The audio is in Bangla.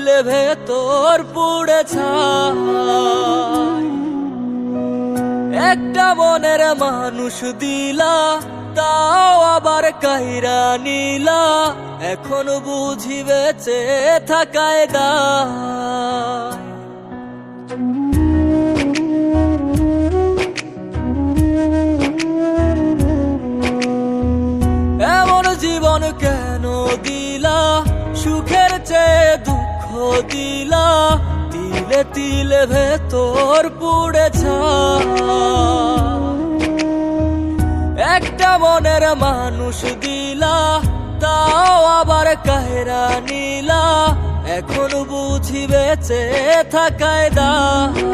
তিলে ভেতর পুড়ে ছাই। একটা মনের মানুষ দিলা, তাও আবার কাইরা নিলা, এখন বুঝি বেঁচে থাকায় দায়। এমন জীবন কেন দিলা, সুখের চেয়ে দুঃখ দিলা, তিলে তিলে ভেতর পুড়ে ছাই। একটা মনের মানুষ দিলা, তাও আবার কাহেরা নিলা, এখন বুঝি বেঁচে থাকায় দায়।